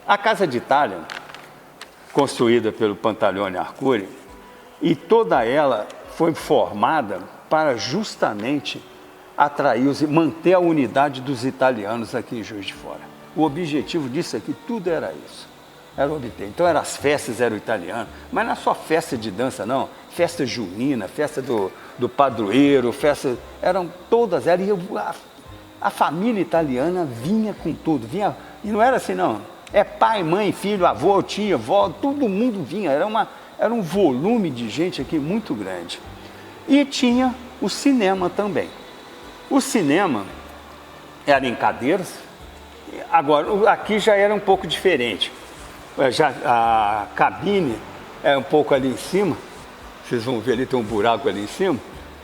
A Casa de Itália, construída pelo Pantaleone Arcuri, e toda ela foi formada para justamente atrair, manter a unidade dos italianos aqui em Juiz de Fora. O objetivo disso aqui, tudo era isso. Era obter. Então as festas eram italianas, mas não é só festa de dança, não. Festa junina, festa do padroeiro, eram todas, a família italiana vinha com tudo, vinha, e não era assim não, é pai, mãe, filho, avô, tia, avó, todo mundo vinha, era um volume de gente aqui muito grande. E tinha o cinema também. O cinema era em cadeiras, agora aqui já era um pouco diferente. Já a cabine é um pouco ali em cima, vocês vão ver ali, tem um buraco ali em cima,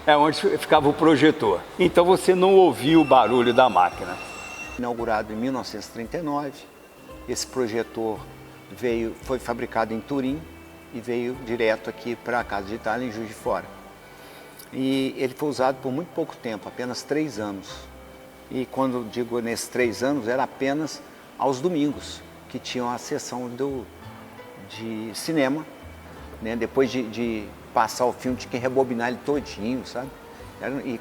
é onde ficava o projetor. Então você não ouvia o barulho da máquina. Inaugurado em 1939, esse projetor foi fabricado em Turim e veio direto aqui para a Casa de Itália, em Juiz de Fora. E ele foi usado por muito pouco tempo, apenas 3 anos. E quando digo nesses 3 anos, era apenas aos domingos, que tinham a sessão de cinema, né? Depois de passar o filme, tinha que rebobinar ele todinho, sabe? E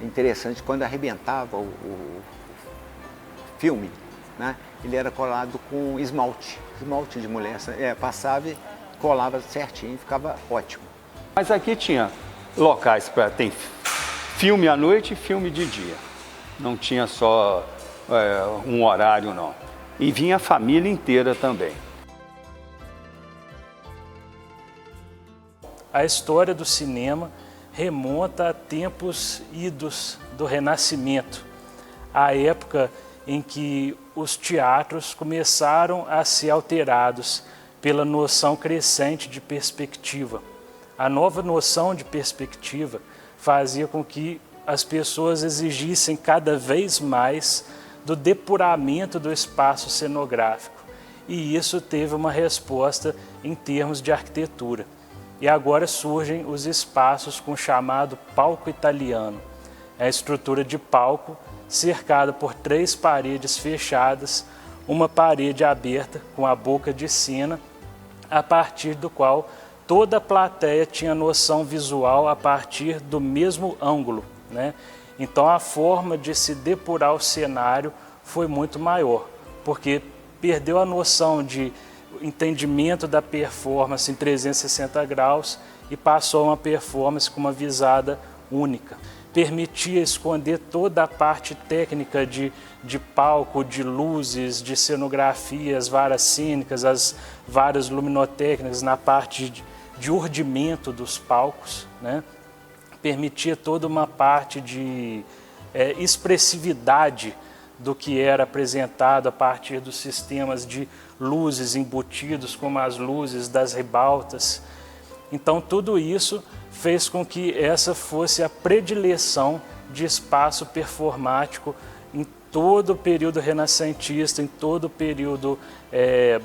interessante, quando arrebentava o filme, né? Ele era colado com esmalte de mulher, passava e colava certinho, ficava ótimo. Mas aqui tinha locais para ter filme à noite e filme de dia. Não tinha só um horário, não. E vinha a família inteira também. A história do cinema remonta a tempos idos do Renascimento, a época em que os teatros começaram a ser alterados pela noção crescente de perspectiva. A nova noção de perspectiva fazia com que as pessoas exigissem cada vez mais do depuramento do espaço cenográfico, e isso teve uma resposta em termos de arquitetura. E agora surgem os espaços com o chamado palco italiano. É a estrutura de palco cercada por 3 paredes fechadas, uma parede aberta com a boca de cena, a partir do qual toda a plateia tinha noção visual a partir do mesmo ângulo, né? Então a forma de se depurar o cenário foi muito maior, porque perdeu a noção de entendimento da performance em 360 graus e passou a uma performance com uma visada única. Permitia esconder toda a parte técnica de palco, de luzes, de cenografia, as varas cênicas, as varas luminotécnicas na parte de urdimento dos palcos, né? Permitia toda uma parte de expressividade do que era apresentado a partir dos sistemas de luzes embutidos, como as luzes das ribaltas. Então tudo isso fez com que essa fosse a predileção de espaço performático em todo o período renascentista, em todo o período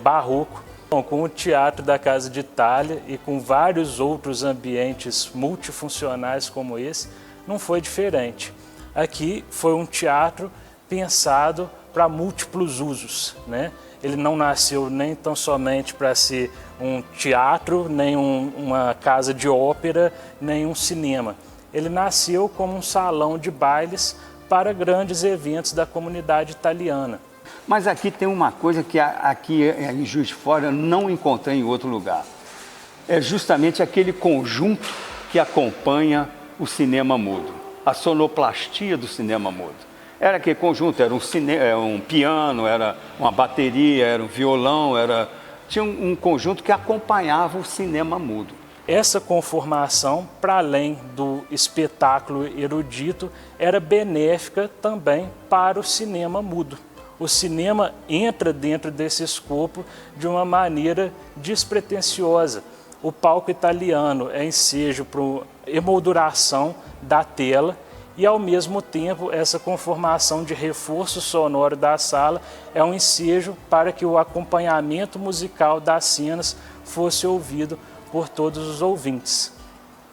barroco. Bom, com o Teatro da Casa de Itália e com vários outros ambientes multifuncionais como esse, não foi diferente. Aqui foi um teatro pensado para múltiplos usos, né? Ele não nasceu nem tão somente para ser um teatro, nem uma casa de ópera, nem um cinema. Ele nasceu como um salão de bailes para grandes eventos da comunidade italiana. Mas aqui tem uma coisa que aqui em Juiz de Fora eu não encontrei em outro lugar. É justamente aquele conjunto que acompanha o cinema mudo, a sonoplastia do cinema mudo. Era aquele conjunto, era um piano, era uma bateria, era um violão, tinha um conjunto que acompanhava o cinema mudo. Essa conformação, para além do espetáculo erudito, era benéfica também para o cinema mudo. O cinema entra dentro desse escopo de uma maneira despretensiosa. O palco italiano é ensejo para emolduração da tela e, ao mesmo tempo, essa conformação de reforço sonoro da sala é um ensejo para que o acompanhamento musical das cenas fosse ouvido por todos os ouvintes.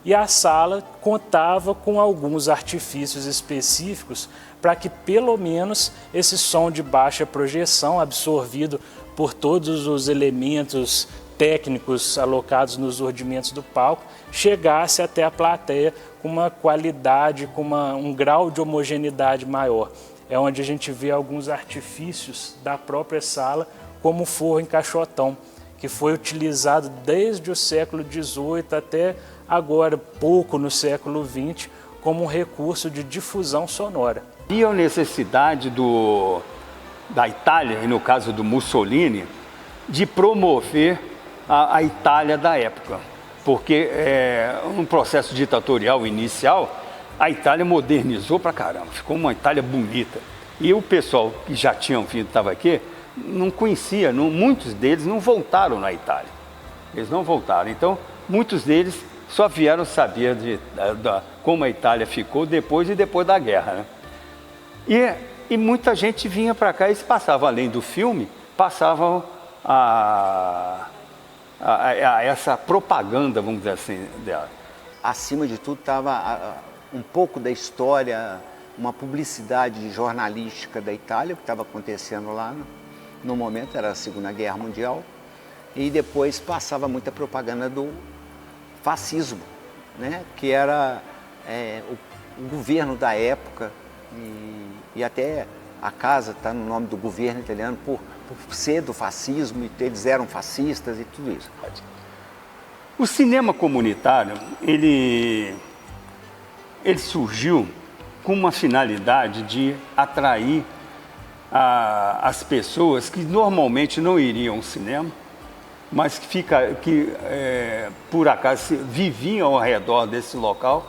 E a sala contava com alguns artifícios específicos para que pelo menos esse som de baixa projeção, absorvido por todos os elementos técnicos alocados nos urdimentos do palco, chegasse até a plateia com uma qualidade, com um grau de homogeneidade maior. É onde a gente vê alguns artifícios da própria sala, como o forro em caixotão, que foi utilizado desde o século XVIII até agora, pouco no século XX, como um recurso de difusão sonora. E a necessidade da Itália, e no caso do Mussolini, de promover a Itália da época. Porque um processo ditatorial inicial, a Itália modernizou pra caramba, ficou uma Itália bonita. E o pessoal que já tinham vindo, estava aqui, não conhecia, muitos deles não voltaram na Itália. Eles não voltaram. Então, muitos deles só vieram saber como a Itália ficou depois da guerra, né? E muita gente vinha para cá e eles passavam, além do filme, passavam a essa propaganda, vamos dizer assim, dela. Acima de tudo estava um pouco da história, uma publicidade jornalística da Itália, que estava acontecendo lá no momento, era a Segunda Guerra Mundial, e depois passava muita propaganda do fascismo, né? Que era o governo da época, e até a casa está no nome do governo italiano por ser do fascismo, e eles eram fascistas e tudo isso. O cinema comunitário, ele surgiu com uma finalidade de atrair as pessoas que normalmente não iriam ao cinema, mas que por acaso viviam ao redor desse local.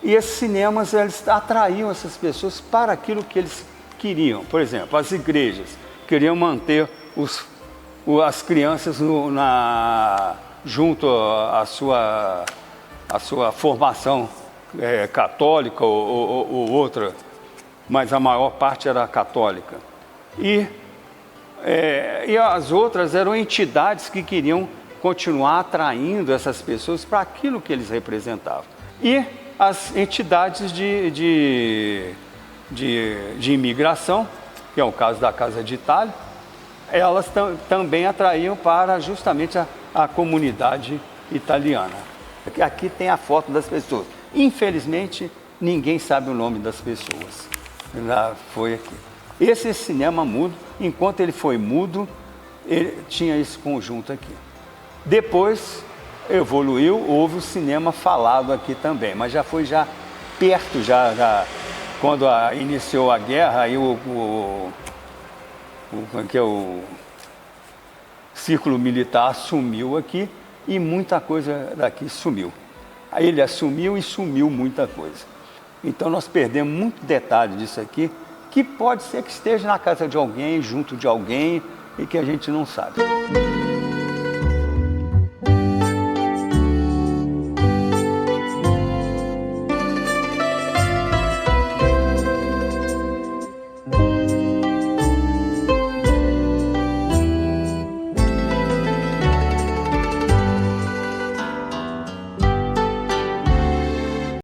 E esses cinemas, eles atraíam essas pessoas para aquilo que eles queriam. Por exemplo, as igrejas queriam manter as crianças junto à sua formação católica ou outra, mas a maior parte era católica. E as outras eram entidades que queriam continuar atraindo essas pessoas para aquilo que eles representavam. E as entidades de imigração, que é o caso da Casa de Itália, elas também atraíam para justamente a comunidade italiana. Aqui tem a foto das pessoas. Infelizmente, ninguém sabe o nome das pessoas. Foi aqui. Esse cinema mudo, enquanto ele foi mudo, ele tinha esse conjunto aqui. Depois evoluiu, houve o cinema falado aqui também, mas já foi perto, quando iniciou a guerra, aí o círculo militar assumiu aqui e muita coisa daqui sumiu. Aí ele assumiu e sumiu muita coisa. Então nós perdemos muito detalhe disso aqui, que pode ser que esteja na casa de alguém, junto de alguém, e que a gente não sabe.